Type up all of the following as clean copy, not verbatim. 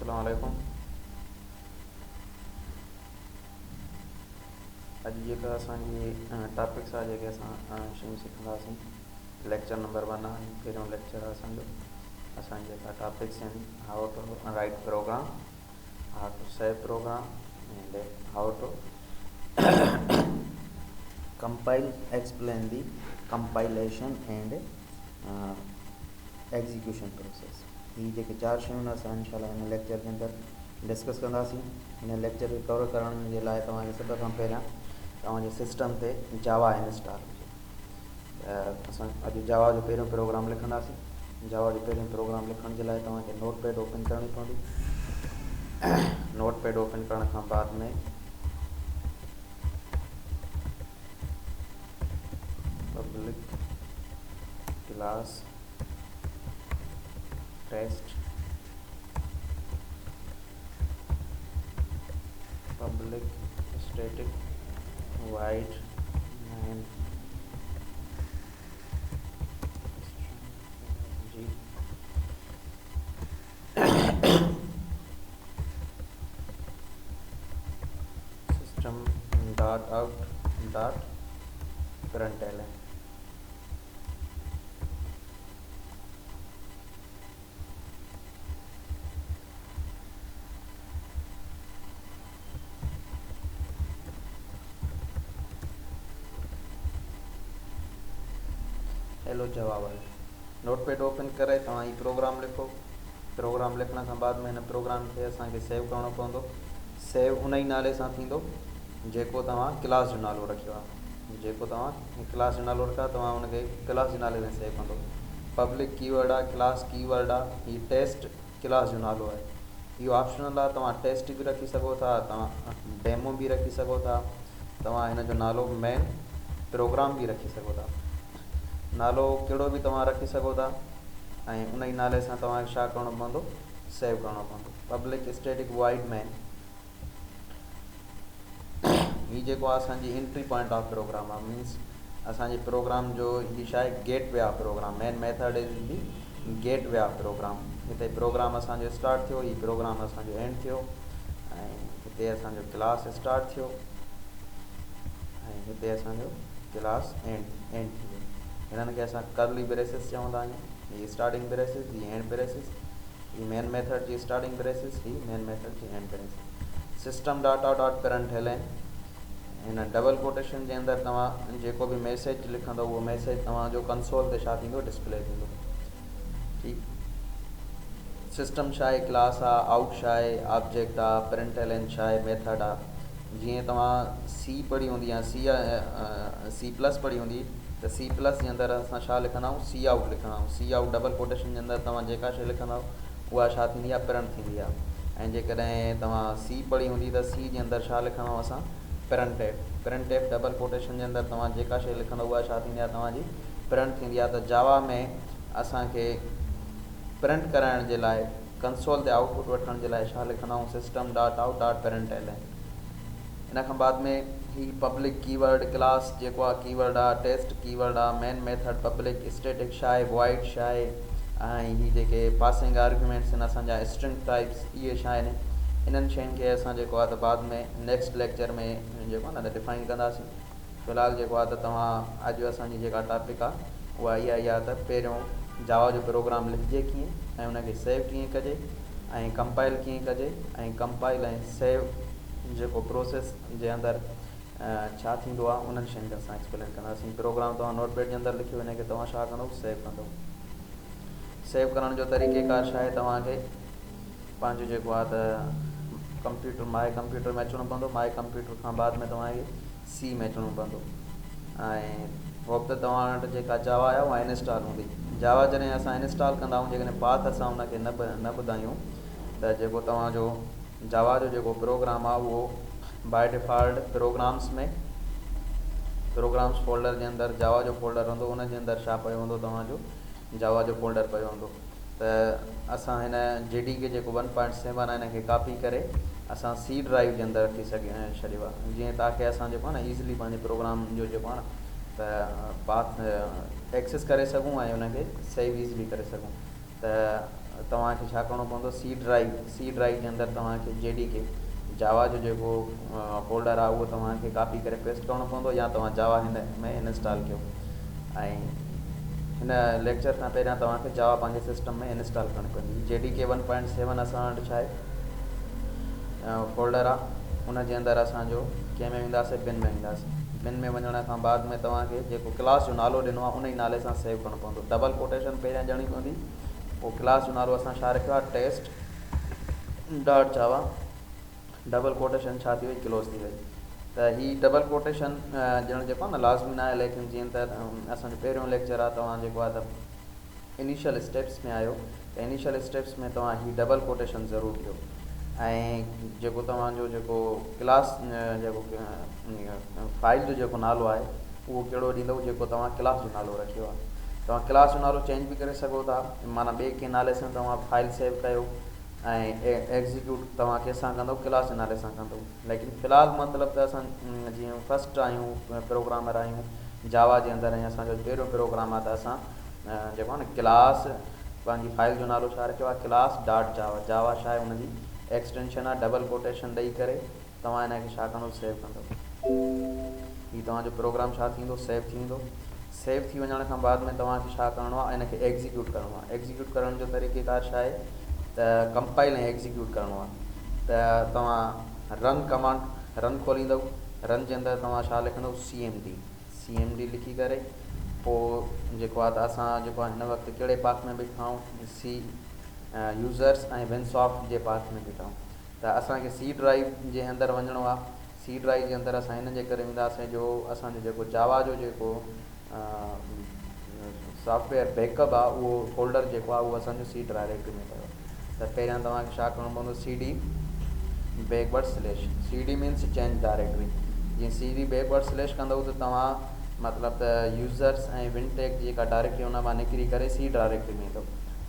अस्सलाम वालेकुम। अॼु जेका असांजी टॉपिक्स आहे जेके असां शयूं सिखंदासीं, लेक्चर नंबर 1 आहे। पहिरियों लेक्चर आहे असांजी जेका टॉपिक्स आहिनि, how to write program, how to save program and how to compile explain the compilation and execution process. ये जेके 4 शयूं असां इंशाल्लाह हिन लेक्चर के अंदर डिस्कस कंदासीं। हिन लेक्चर खे कवर करण जे लाइ तव्हांखे सभ खां पहिरियां तव्हांजे सिस्टम ते जावा इंस्टॉल हुजे। असां अॼु जावा जो पहिरियों प्रोग्राम लिखंदासीं। जावा जो पहिरियों प्रोग्राम लिखण जे लाइ तव्हांखे नोटपैड ओपन करणी पवंदी। नोटपैड ओपन करण खां बाद में public class test public static void and जी system dot out dot println। Hello Java वाले, नोटपैड ओपन करे तव्हां ही प्रोग्राम लिखो। प्रोग्राम लिखण खां बाद में हिन प्रोग्राम खे असांखे सेव करणो पवंदो। सेव उन ई नाले सां थींदो जेको तव्हां क्लास जो नालो रखियो आहे। जेको तव्हां क्लास जो नालो रखियो आहे तव्हां उनखे क्लास जे नाले सां सेव कंदो। पब्लिक कीवर्ड आहे, क्लास कीवर्ड आहे, हीउ टेस्ट क्लास जो नालो आहे। इहो ऑप्शनल आहे, तव्हां टेस्ट भी रखी सघो था, तव्हां डेमो भी रखी सघो था, तव्हां हिन जो नालो मेन प्रोग्राम भी रखी सघो था। नालो कहिड़ो बि तव्हां रखी सघो था ऐं उन ई नाले सां तव्हांखे छा करणो पवंदो, सेव करणो पवंदो। पब्लिक स्टैटिक वाइड मैन, हीउ जेको आहे असांजी एंट्री पॉइंट ऑफ प्रोग्राम आहे। मीन्स असांजे प्रोग्राम जो हीउ छा आहे, gateway of program. Main method is the gateway of program. हिते प्रोग्राम असांजो स्टार्ट थियो, हीउ प्रोग्राम असांजो एंड थियो ऐं हिते असांजो क्लास स्टार्ट थियो ऐं हिते असांजो क्लास एंड थी वियो। हिननि खे असां कर्ली ब्रेसिस चवंदा आहियूं। हीअ स्टार्टिंग ब्रेसिस, हीअ एंड ब्रेसिस, हीअ मेन मेथड जी स्टार्टिंग ब्रेसिस, हीअ मेन मेथड जी end braces. System dot out dot println, हिन डबल कोटेशन जे अंदरि तव्हां जेको बि मैसेज लिखंदो उहो मैसेज तव्हांजो कंसोल ते छा थींदो, डिस्प्ले थींदो। ठीकु। सिस्टम छा आहे, क्लास आहे, आउट छा आहे, ऑब्जेक्ट आहे, println छा आहे, मेथड आहे। जीअं तव्हां सी पढ़ी हूंदी या सी प्लस पढ़ी हूंदी त सी प्लस जे अंदरि असां छा लिखंदा आहियूं, सी आउट लिखंदा आहियूं। सी आउट डबल कोटेशन जे अंदरि तव्हां जेका शइ लिखंदा उहा छा थींदी आहे, प्रिंट थींदी आहे। ऐं जेकॾहिं तव्हां सी पढ़ी हूंदी त सी जे अंदरि छा लिखंदा असां, print F. Print F double quotation जे अंदरि तव्हां जेका शइ लिखंदो उहा छा थींदी आहे, तव्हांजी प्रिंट थींदी आहे। त जावा में असांखे प्रिंट कराइण जे लाइ, कंसोल ते आउटपुट वठण जे लाइ छा लिखंदा आहियूं, system dot out dot println। इन खां बाद में ही पब्लिक कीवर्ड, क्लास जेको आहे कीवर्ड आहे, टेस्ट कीवर्ड आहे, मेन मेथड, पब्लिक स्टैटिक छा आहे, वॉइड छा आहे, ऐं ही जेके पासिंग आर्ग्यूमेंट्स आहिनि असांजा स्ट्रिंग टाइप्स, इहे छा आहिनि। इन्हनि शयुनि खे असां जेको आहे त बाद में नेक्स्ट लेक्चर में जेको आहे न त डिफाइन कंदासीं। फ़िलहालु जेको आहे त तव्हां अॼु असांजी जेका टॉपिक आहे उहा इहा ई आहे त पहिरियों जावा जो प्रोग्राम लिखिजे कीअं ऐं उनखे सेव कीअं कजे ऐं कंपाइल कीअं कजे ऐं कंपाइल ऐं सेव जेको प्रोसेस जे अंदरि छा थींदो आहे, उन्हनि शयुनि खे असां एक्सप्लेन कंदासीं। प्रोग्राम तव्हां नोटपैड जे अंदरि लिखियो, हिनखे तव्हां छा कंदो, सेव कंदो। सेव करण जो तरीक़ेकार छा आहे, तव्हांखे पंहिंजो जेको आहे त कंप्यूटर, माए कंप्यूटर में अचिणो पवंदो। माए कंप्यूटर खां बाद में तव्हांखे सी में अचिणो पवंदो ऐं पोइ त तव्हां वटि जेका जावा आहे उहा इंस्टॉल हूंदी। जावा जॾहिं असां इंस्टॉल कंदा आहियूं, जेकॾहिं पाथ असां उनखे न ॿुधायूं त जेको तव्हांजो जावा जो जेको प्रोग्राम आहे उहो बाय डिफ़ॉल्ट प्रोग्राम्स फोल्डर जे अंदरि जावा जो फोल्डर हूंदो, उन जे अंदरि छा पियो हूंदो, तव्हांजो जावा जो फोल्डर पियो हूंदो। त असां हिन JDK जेको 1.7 आहे हिनखे कॉपी करे असां सी ड्राइव जे अंदरि रखी छॾियो आहे, जीअं ताकी असां जेको आहे न ईज़िली पंहिंजे प्रोग्राम जो जेको आहे न त पाथ एक्सेस करे सघूं ऐं उनखे सेव ईज़िली करे सघूं। त तव्हांखे छा करिणो पवंदो, सी ड्राइव जे अंदरि तव्हांखे JDK जावा जो जेको फोल्डर आहे उहो तव्हांखे कॉपी करे पेस्ट करिणो पवंदो, या तव्हां जावा हिन में इंस्टॉल कयो। ऐं हिन लेक्चर खां पहिरियां तव्हांखे जावा पंहिंजे सिस्टम में इंस्टॉल करणी पवंदी। JDK 1.7 असां वटि छा आहे फोल्डर आहे, उनजे अंदरि असांजो कंहिं में वेंदासीं, बिन में वेंदासीं। बिन में वञण खां बाद में तव्हांखे जेको क्लास जो नालो ॾिनो आहे उन ई नाले सां सेव करिणो पवंदो। डबल कोटेशन पहिरियां ॾियणी पवंदी, पोइ क्लास जो नालो असां छा रखियो आहे, test dot Java, double quotation छा थी वई, क्लोज थी वई। त ही डबल कोटेशन ॾियणु जेको आहे न लाज़मी न आहे, लेकिन जीअं त असांजो पहिरियों लेक्चर आहे, तव्हां जेको आहे त इनिशियल स्टेप्स में आहियो, त इनिशियल स्टेप्स में तव्हां ही डबल कोटेशन ज़रूरु ॾियो। ऐं जेको तव्हांजो जेको क्लास जेको फाइल जो जेको नालो आहे उहो कहिड़ो ॾींदव, जेको तव्हां क्लास जो नालो रखियो आहे। तव्हां क्लास जो नालो चेंज बि करे सघो था, माना ॿिए कंहिं नाले सां तव्हां फाइल सेव कयो ऐं एग्ज़ीक्यूट तव्हां कंहिंसां कंदव, क्लास जे नाले सां कंदव। लेकिन फ़िलहालु मतिलबु त असां जीअं फस्ट आहियूं, प्रोग्रामर आहियूं जावा जे अंदरि, ऐं असांजो पहिरियों प्रोग्राम आहे, त असां जेको आहे न क्लास पंहिंजी फाइल जो नालो छा रखियो आहे, क्लास डॉट जावा। जावा छा आहे, हुनजी एक्सटेंशन आहे, डबल कोटेशन ॾेई करे तव्हां हिनखे छा कंदव, सेव कंदव। हीउ तव्हांजो प्रोग्राम छा थींदो, सेव थींदो। सेव थी वञण खां बाद में तव्हांखे छा करिणो आहे, हिनखे एग्ज़ीक्यूट करिणो आहे। एग्ज़ीक्यूट करण जो तरीक़ेकार छा आहे, त कंपाइल ऐं एग्ज़ीक्यूट करिणो आहे। त तव्हां रन कमांड रन खोलींदव, रन जे अंदरि तव्हां छा लिखंदव, CMD लिखी करे, पोइ जेको आहे त असां जेको आहे हिन वक़्तु कहिड़े पार्ट में बीठा आहियूं, सी यूज़र्स ऐं विनसॉफ्ट जे पार्ट में बीठा आहियूं। त असांखे सी ड्राइव जे अंदरि वञिणो आहे। सी ड्राइव जे अंदरि असां हिन जे करे वेंदासीं, जो असांजो जेको जावा जो जेको सॉफ्टवेयर बैकअप आहे, उहो फोल्डर जेको आहे उहो असांजो सी डायरेक्टरी में पियो। त पहिरियां तव्हांखे छा करिणो पवंदो, CD / CD means change directory. जीअं CD / कंदव त तव्हां मतिलबु त यूज़र्स ऐं विनटेक जेका डायरेक्टरी उन मां निकिरी करे सी डायरेक्टरी में ईंदव।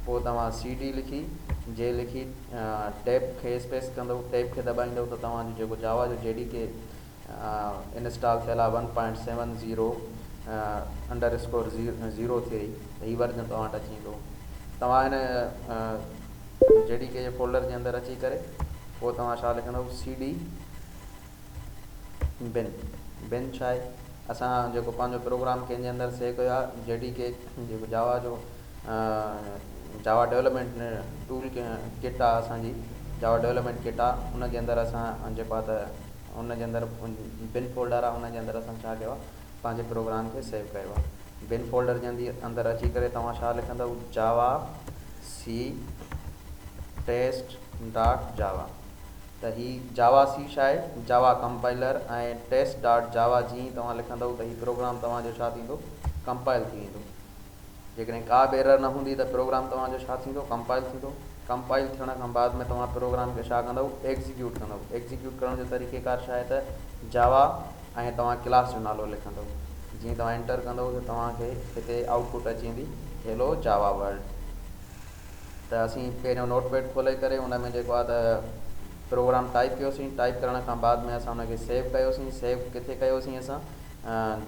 पोइ तव्हां CD लिखी लिखी टैब खे स्पेस कंदव, टैब खे दॿाईंदव त तव्हांजो जेको जावा जो JDK इंस्टॉल थियल आहे 1.70 _0 थी, त हीअ वर्जन तव्हां वटि अची वेंदो। तव्हां हिन JDK जे फोल्डर जे अंदरि अची करे पोइ तव्हां छा लिखंदव, CD बिन छा आहे, असां जेको पंहिंजो प्रोग्राम कंहिंजे अंदरि सेव कयो आहे, JDK जेको जावा जो जावा डेवलपमेंट टूल किट आहे, असांजी जावा डेवलपमेंट किट आहे, उनजे अंदरि असां जेको आहे त उनजे अंदरि बिन फोल्डर आहे, उनजे अंदरि असां छा कयो आहे, पंहिंजे प्रोग्राम खे सेव कयो आहे। बिन फोल्डर जे अंदरि अची करे तव्हां छा लिखंदव, जावा सी टेस्ट डॉट जावा। त ही जावा सी छा आहे, जावा कंपाइलर, ऐं टेस्ट डॉट जावा जीअं तव्हां लिखंदव त हीउ प्रोग्राम तव्हांजो छा थींदो, कंपाइल थी वेंदो। जेकॾहिं का बि एरर न हूंदी त प्रोग्राम तव्हांजो छा थींदो, कंपाइल थींदो। कंपाइल थियण खां बाद में तव्हां प्रोग्राम खे छा कंदव, एग्ज़ीक्यूट कंदव। एग्ज़ीक्यूट करण जो तरीक़ेकार छा आहे, त जावा ऐं तव्हां क्लास जो नालो लिखंदव। जीअं तव्हां एंटर कंदव त तव्हांखे हिते आउटपुट अची वेंदी, हेलो जावा वर्ल्ड। त असीं पहिरियों नोटपैड खोले करे उन में जेको आहे त प्रोग्राम टाइप कयोसीं। टाइप करण खां बाद में असां हुनखे सेव कयोसीं। सेव किथे कयोसीं, असां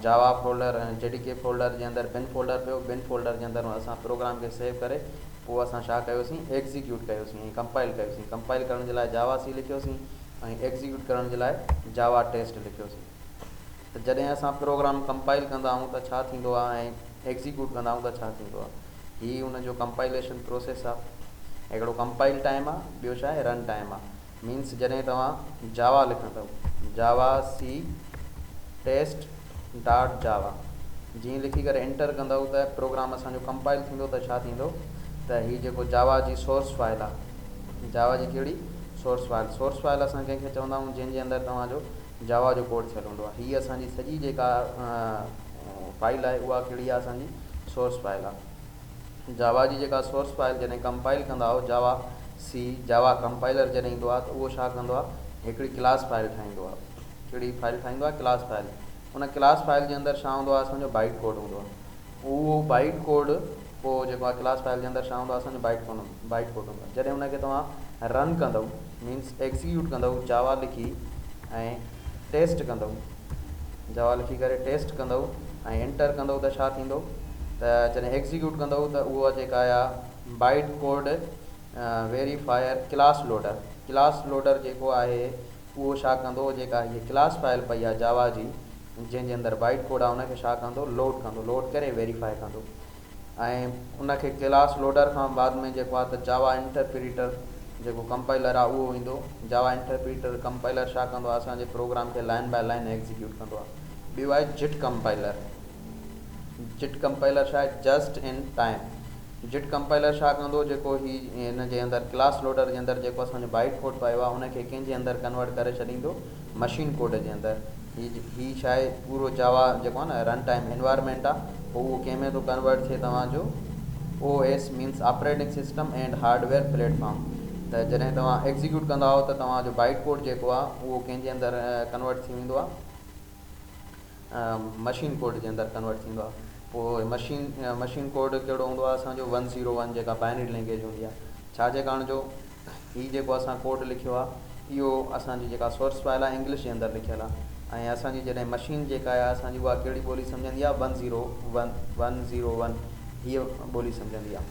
जावा फोल्डर JDK फोल्डर जे अंदरि बिन फोल्डर पियो, बिन फोल्डर जे अंदरि असां प्रोग्राम खे सेव करे पोइ असां छा कयोसीं, एग्ज़ीक्यूट कयोसीं ऐं कंपाइल कयोसीं। कंपाइल करण जे लाइ जावा सी लिखियोसीं ऐं एग्ज़ीक्यूट करण जे लाइ जावा टेस्ट लिखियोसीं। त जॾहिं असां प्रोग्राम कंपाइल कंदा आहियूं त छा थींदो आहे, ऐं एग्ज़ीक्यूट कंदा आहियूं त छा थींदो आहे, हीअ हुनजो कंपाइलेशन प्रोसेस आहे। हिकिड़ो कंपाइल टाइम आहे, ॿियो छा आहे, रन टाइम आहे। मीन्स जॾहिं तव्हां जावा लिखंदव, जावा सी टेस्ट डॉट जावा जीअं लिखी करे एंटर कंदव त प्रोग्राम असांजो कंपाइल थींदो। त छा थींदो, त हीअ जेको जावा जी सोर्स फाइल आहे, जावा जी कहिड़ी सोर्स फाइल असां कंहिंखे चवंदा आहियूं, जंहिंजे अंदरि तव्हांजो जावा जो कोड थियलु हूंदो आहे। हीअ असांजी सॼी जेका फाइल आहे उहा कहिड़ी आहे, असांजी सोर्स फाइल आहे। जावा जी जेका सोर्स फाइल जॾहिं कंपाइल कंदा आहियो, जावा कंपाइलर जॾहिं ईंदो आहे त उहो छा कंदो आहे, हिकिड़ी क्लास फाइल ठाहींदो आहे। कहिड़ी फाइल ठाहींदो आहे, क्लास फाइल। उन क्लास फाइल जे अंदरि छा हूंदो आहे, असांजो बाइट कोड हूंदो आहे। उहो बाइट कोड पोइ जेको आहे क्लास फाइल जे अंदरि छा हूंदो आहे, असांजो बाइट कोड हूंदो आहे। जॾहिं हुनखे तव्हां रन कंदव, मीन्स एक्ज़ीक्यूट कंदव, जावा लिखी ऐं टेस्ट कंदव, जावा लिखी करे टेस्ट कंदव ऐं एंटर कंदव त छा थींदो, त जॾहिं एक्ज़ीक्यूट कंदव त उहा जेका आहे byte code verifier class loader जेको आहे उहो छा कंदो, जेका हीअ क्लास फाइल पई आहे जावा जी जंहिंजे अंदरि बाइट कोड आहे उनखे छा कंदो, लोड करे वेरीफाई कंदो। ऐं उनखे क्लास लोडर खां बाद में जेको आहे त जावा इंटरप्रीटर जेको कंपाइलर आहे उहो ईंदो। जावा इंटरप्रीटर कंपाइलर छा कंदो आहे, असांजे प्रोग्राम खे लाइन बाय लाइन एग्जीक्यूट कंदो आहे। ॿियो आहे जिट कंपाइलर छा आहे, जस्ट इन टाइम। जिट कंपाइलर छा कंदो, जेको ही हिन जे अंदरि क्लास लोडर जे अंदरि जेको असांजो बाइट कोड पियो आहे उनखे कंहिंजे अंदरि कन्वर्ट करे छॾींदो, मशीन कोड जे अंदरि। ही छा आहे, पूरो जावा जेको आहे न रन टाइम एनवायरमेंट आहे उहो कंहिं में थो कन्वर्ट थिए, तव्हांजो OS means operating system and hardware platform. त जॾहिं तव्हां एग्जीक्यूट कंदा हो त तव्हांजो बाइट कोड जेको आहे उहो कंहिंजे अंदरि कन्वर्ट थी वेंदो आहे, मशीन कोड जे अंदरि कन्वर्ट थींदो आहे। पोइ मशीन कोड कहिड़ो हूंदो आहे, असांजो 101 जेका बाइनरी लैंग्वेज हूंदी आहे। छाजे कारण जो हीउ जेको असां कोड लिखियो आहे इहो असांजी जेका सोर्स फाइल आहे इंग्लिश जे अंदरि लिखियलु आहे, ऐं असांजी जॾहिं मशीन जेका आहे असांजी उहा कहिड़ी ॿोली सम्झंदी आहे, 101 हीअ ॿोली सम्झंदी आहे।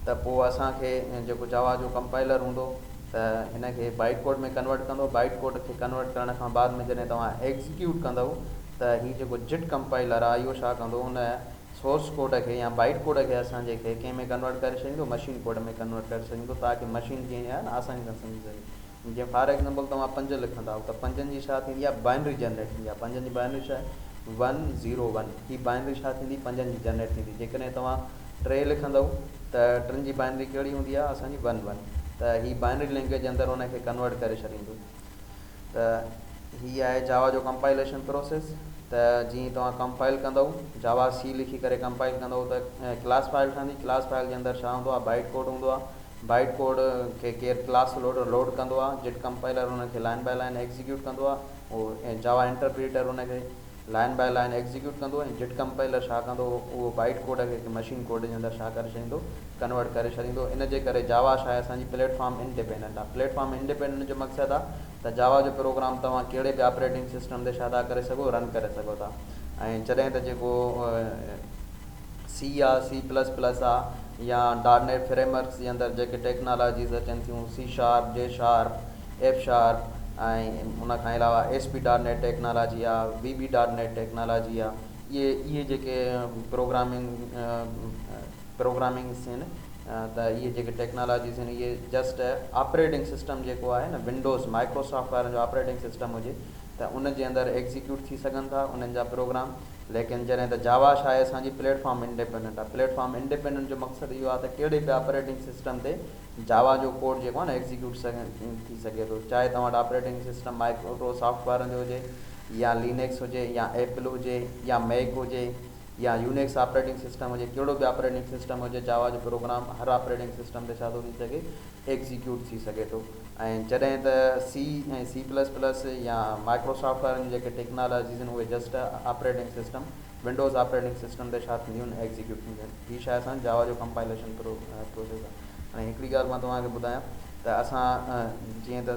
त पोइ असांखे जेको जावा जो कंपाइलर हूंदो त हिन खे बाइट कोड में कन्वर्ट कंदो। बाइट कोड खे कन्वर्ट करण खां बाद में जॾहिं तव्हां एग्जीक्यूट कंदव त हीउ जेको जिट कंपाइलर आहे इहो छा कंदो, हुन सोर्स कोड खे या बाइट कोड खे असांजे कंहिं में कन्वर्ट करे छॾींदो, मशीन कोड में कन्वर्ट करे छॾींदो, ताकी मशीन जीअं आहे न आसानी सां सम्झी सघे। जीअं फॉर एग्ज़ाम्पल तव्हां 5 लिखंदा हो त 5 जी छा थींदी आहे, बाइनरी जनरेट थींदी आहे। 5 जी बाइनरी छा आहे, 101। ही बाइनरी छा थींदी, 5 जी जनरेट थींदी। जेकॾहिं तव्हां 3 लिखंदव त 3 जी बाइनरी कहिड़ी हूंदी आहे, असांजी 11। त ही बाइनरी लैंग्वेज जे अंदरि उनखे कन्वर्ट करे छॾींदो। त हीअ आहे जावा जो कंपाइलेशन प्रोसेस। त जीअं तव्हां कंपाइल कंदव, जावा सी लिखी करे कंपाइल कंदव त क्लास फाइल ठहंदी। क्लास फाइल जे अंदरि छा हूंदो आहे, बाइट कोड हूंदो आहे। बाइट कोड खे केरु क्लास लोड कंदो आहे, जिट कंपाइलर उनखे लाइन बाय लाइन एग्जीक्यूट कंदो आहे। उहो जावा इंटरप्रीटर उनखे लाइन बाय लाइन एग्जीक्यूट कंदो, ऐं जिट कंपाइलर छा कंदो, उहो बाइट कोड खे मशीन कोड जे अंदरि छा करे छॾींदो, कन्वर्ट करे छॾींदो। इन जे करे जावा छा आहे, असांजी प्लेटफॉर्म इंडिपेंडेंट आहे। प्लेटफॉर्म इंडिपेंडेंट जो मक़सदु आहे त जावा जो प्रोग्राम तव्हां कहिड़े बि ऑपरेटिंग सिस्टम ते छा था करे सघो, रन करे सघो था। ऐं जॾहिं त जेको सी आहे, C++ आहे, या .NET फ्रेमवर्क्स जे अंदरि जेके टेक्नोलॉजीज़ अचनि थियूं, C#, F#, ऐं उनखां अलावा ASP.NET टेक्नोलॉजी आहे, VB.NET टेक्नोलॉजी आहे। इहे जेके प्रोग्रामिंग्स आहिनि त इहे जेके टेक्नोलॉजीज़ आहिनि इहे जस्ट ऑपरेटिंग सिस्टम जेको आहे न, विंडोज़ माइक्रोसॉफ्ट वारनि जो ऑपरेटिंग सिस्टम हुजे त उन जे अंदरि एग्जीक्यूट थी सघनि था उन्हनि जा प्रोग्राम। लेकिन जॾहिं त जावा छा आहे, असांजी प्लेटफॉर्म इंडिपेंडेंट आहे। प्लेटफॉर्म इंडिपेंडेंट जो मक़सदु इहो आहे त कहिड़े बि ऑपरेटिंग सिस्टम ते जावा जो कोड जेको आहे न एग्जीक्यूट थी सघे थो। चाहे तव्हां वटि ऑपरेटिंग सिस्टम माइक्रोसॉफ्ट वारनि जो हुजे, या लिनक्स हुजे, या एप्पल हुजे, या मैक हुजे, या यूनिक्स ऑपरेटिंग सिस्टम हुजे, कहिड़ो बि ऑपरेटिंग सिस्टम हुजे, जावा जो प्रोग्राम हर ऑपरेटिंग सिस्टम ते छा थो थी सघे, एग्जीक्यूट थी सघे थो। ऐं जॾहिं त C ऐं C++ या माइक्रोसॉफ्ट वारनि जेके टेक्नोलॉजीज़ आहिनि उहे just operating system Windows operating system ते छा थींदियूं आहिनि, एग्जीक्यूट थींदियूं आहिनि। हीअ छा आहे, असां जावा जो कंपाइलेशन प्रोसेस आहे। हाणे हिकिड़ी ॻाल्हि मां तव्हांखे ॿुधायां त असां जीअं त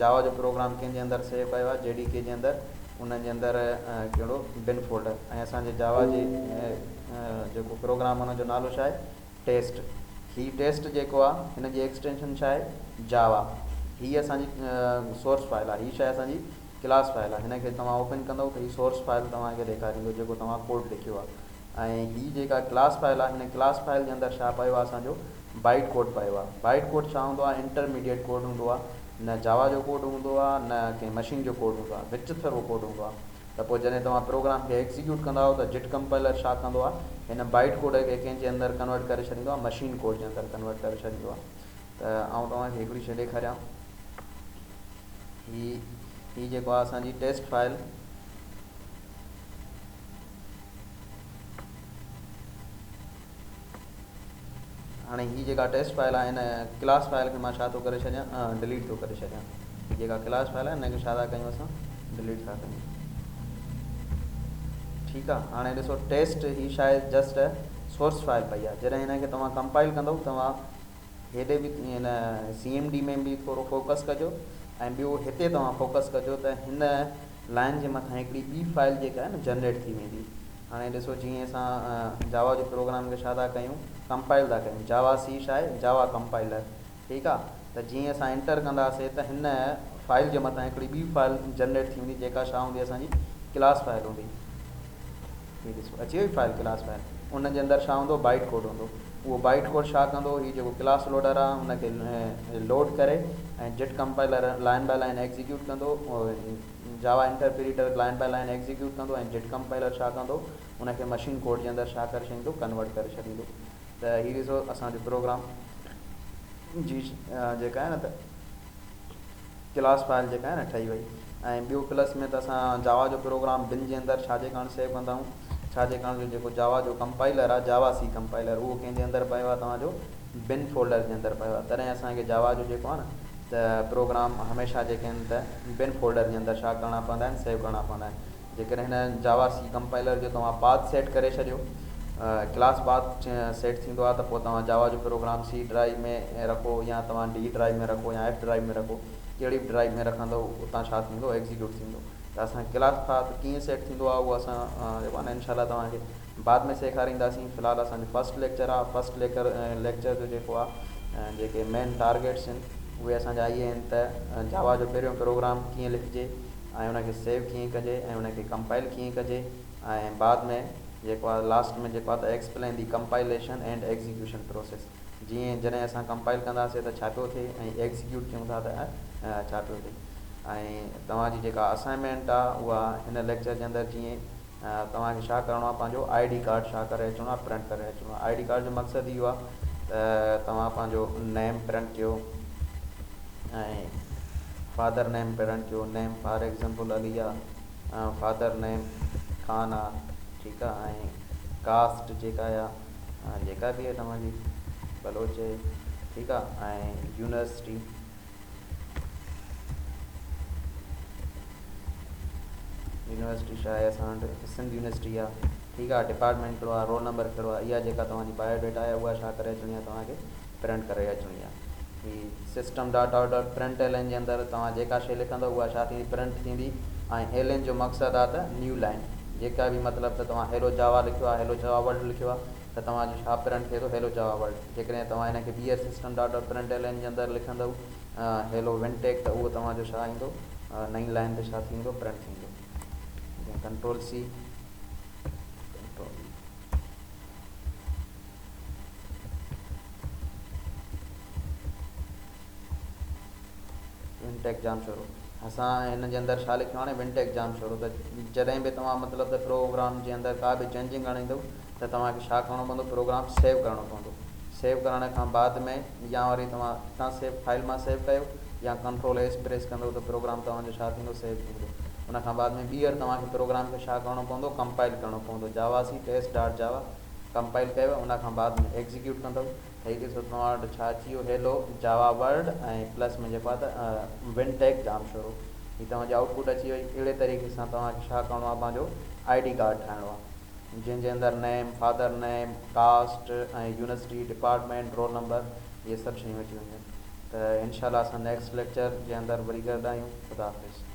जावा जो प्रोग्राम कंहिंजे अंदरि सेव कयो आहे, JDK जे अंदरि, उन्हनि जे अंदरि कहिड़ो बिन फोल्डर, ऐं असांजे जावा जे जेको प्रोग्राम हुनजो नालो छा आहे, टेस्ट। ही टेस्ट जेको आहे हिन जी एक्सटेंशन छा आहे, जावा। हीअ असांजी सोर्स फाइल आहे। हीअ छा आहे, असांजी क्लास फाइल आहे। हिन खे तव्हां ओपन कंदव त हीअ सोर्स फाइल तव्हांखे ॾेखारींदो जेको तव्हां कोड लिखियो आहे। ऐं हीअ जेका क्लास फाइल आहे, हिन क्लास फाइल जे अंदरि छा पियो आहे, असांजो बाइट कोड पियो आहे। बाइट कोड छा हूंदो आहे, इंटरमीडिएट कोड हूंदो आहे। न जावा जो कोड हूंदो आहे, न कंहिं मशीन जो कोड हूंदो आहे, विच थरो कोड हूंदो आहे। त पोइ जॾहिं तव्हां प्रोग्राम खे एग्जीक्यूट कंदा हो त जिट कंपाइलर छा कंदो आहे, हिन बाइट कोड खे कंहिंजे अंदरि कन्वर्ट करे छॾींदो आहे, मशीन कोड जे अंदरि कन्वर्ट करे छॾींदो आहे। त आउं तव्हांखे हिकिड़ी शइ ॾेखारियां। ही जेको आहे असांजी टेस्ट फाइल, हाणे ही जेका टेस्ट फाइल आहे, हिन क्लास फाइल खे मां छा थो करे छॾियां, डिलीट थो करे छॾियां। ही जेका क्लास फाइल आहे हिनखे छा था कयूं, असां डिलीट था कयूं। ठीकु आहे। हाणे ॾिसो टेस्ट ही शायदि जस्ट सोर्स फाइल पई आहे। जॾहिं हिनखे तव्हां कंपाइल कंदव, तव्हां हेॾे बि हिन CMD में बि थोरो फोकस कजो, ऐं ॿियो हिते तव्हां फोकस कजो त हिन लाइन जे मथां हिकिड़ी ॿी फाइल जेका आहे न जनरेट थी वेंदी। हाणे ॾिसो जीअं असां जावा जो प्रोग्राम खे छा था कयूं, कंपाइल था कयूं। जावा C छा आहे, जावा कंपाइलर। ठीकु आहे। त जीअं असां एंटर कंदासीं त हिन फाइल जे मथां हिकिड़ी ॿी फाइल जनरेट थी वेंदी जेका छा हूंदी असांजी क्लास फाइल हूंदी। हीअ ॾिसो अची वई फाइल क्लास फाइल, उन जे अंदरि छा हूंदो बाइट कोड हूंदो। उहो बाइट कोड छा कंदो, हीअ जेको क्लास लोडर आहे हुनखे लोड करे ऐं JIT compiler line by line execute कंदो, Java interpreter line by line execute कंदो ऐं जिट कंपाइलर छा कंदो उनखे मशीन कोड जे अंदरि छा करे छॾींदो कन्वर्ट करे छॾींदो। त हीअ ॾिसो असांजो प्रोग्राम जी जेका आहे न त क्लास फाइल जेका आहे न ठही वई। ऐं ॿियो प्लस में त असां जावा जो प्रोग्राम बिन जे अंदरि छाजे कारण सेव कंदा आहियूं, छाजे कारण जो जेको जावा जो कंपाइलर आहे जावा सी कंपाइलर उहो कंहिंजे अंदरि पियो आहे तव्हांजो बिन फोल्डर जे अंदरि पियो आहे। तॾहिं असांखे जावा जो जेको आहे न त प्रोग्राम हमेशह जेके आहिनि त बिन फोल्डर जे अंदरि छा करणा पवंदा आहिनि सेव करणा पवंदा आहिनि। जेकॾहिं हिन जावा सी कंपाइलर जो तव्हां पाथ सेट करे छॾियो, क्लास पाथ सेट थींदो आहे त पोइ तव्हां जावा जो प्रोग्राम सी ड्राइव में रखो या तव्हां डी ड्राइव में रखो या एफ ड्राइव में रखो, कहिड़ी बि ड्राइव में रखंदो उतां छा थींदो एग्जीक्यूट थींदो। त असां क्लास पाथ कीअं सेट थींदो आहे उहो असां जेको आहे न इनशाला तव्हांखे बाद में सेखारींदासीं। फ़िलहालु असांजो फस्ट लेक्चर आहे, फस्ट लेक्चर जो जेको आहे जेके मेन टारगेट्स आहिनि उहे असांजा इहे आहिनि त जावा जो पहिरियों प्रोग्राम कीअं लिखिजे ऐं उनखे सेव कीअं कजे ऐं उनखे कंपाइल कीअं कजे ऐं बाद में जेको आहे लास्ट में जेको आहे त explain the compilation and execution process. जीअं जॾहिं असां कंपाइल कंदासीं त छा पियो थिए ऐं एग्जीक्यूट कयूं था त छा पियो थिए। ऐं तव्हांजी जेका असाइनमेंट आहे उहा हिन लेक्चर जे अंदरि जीअं तव्हांखे छा करिणो आहे पंहिंजो आई डी कार्ड छा करे अचिणो आहे प्रिंट करे अचिणो आहे। आई डी कार्ड जो मक़सदु इहो आहे त तव्हां पंहिंजो नेम प्रिंट कयो ऐं फादर नेम प्रिंट कयो, नेम फॉर एग्ज़ाम्पल अली आहे, फादर नेम खान आहे, ठीकु आहे, ऐं कास्ट जेका आहे जेका बि आहे तव्हांजी बलोच आहे, ठीकु आहे, ऐं यूनिवर्सिटी छा आहे असां वटि सिंध यूनिवर्सिटी आहे, ठीकु आहे, डिपार्टमेंट कहिड़ो आहे, रोल नंबर कहिड़ो आहे, इहा जेका तव्हांजी बायोडेटा आहे उहा छा करे अचणी आहे तव्हांखे प्रिंट करे अचणी आहे। ही system data dot print L J अंदरि तव्हां जेका शइ लिखंदव उहा छा थींदी प्रिंट थींदी। ऐं एल एन जो मक़सदु आहे त न्यू लाइन जेका बि मतिलबु त तव्हां हेलो जावा लिखियो आहे, हेलो जावा वर्ल्ड लिखियो आहे त तव्हांजो छा प्रिंट थिए थो हेलो जावा वर्ल्ड। जेकॾहिं तव्हां हिनखे ॿीहर system data print L J अंदरि लिखंदव हेलो विनटेक त उहो तव्हांजो छा ईंदो नई लाइन ते छा थींदो प्रिंट थींदो। कंट्रोल सी विनटेक जाम शुरू असां हिन जे अंदरि छा लिखियो आहे विनटेक जाम शुरू त जॾहिं बि तव्हां मतिलबु त प्रोग्राम जे अंदरि का बि चेंजिंग आणींदव त तव्हांखे छा करिणो पवंदो प्रोग्राम सेव करिणो पवंदो। सेव करण खां बाद में या वरी तव्हां हितां सेव फाइल मां सेव कयो या कंट्रोल एस प्रेस कंदव त प्रोग्राम तव्हांजो छा थींदो सेव थींदो। उन खां बाद में ॿीहर तव्हांखे प्रोग्राम खे छा करिणो पवंदो कंपाइल करिणो पवंदो। Javac test dot Java compile कयो उन खां बाद में एग्जीक्यूट कंदव त हीअ ॾिसो तव्हां वटि छा अची वियो हेलो जावा वर्ल्ड ऐं प्लस में जेको आहे त विनटेक जाम शुरू हीअ तव्हांजी आउटपुट अची वई। अहिड़े तरीक़े सां तव्हांखे छा करिणो आहे पंहिंजो आई डी कार्ड ठाहिणो आहे जंहिंजे अंदरि नेम फादर नेम कास्ट ऐं यूनिवर्सिटी डिपार्टमेंट रोल नंबर इहे सभु शयूं अची वञनि। त इनशाला असां नेक्स्ट लेक्चर जे अंदरि वरी गॾु आहियूं। ख़ुदा हाफ़िज़।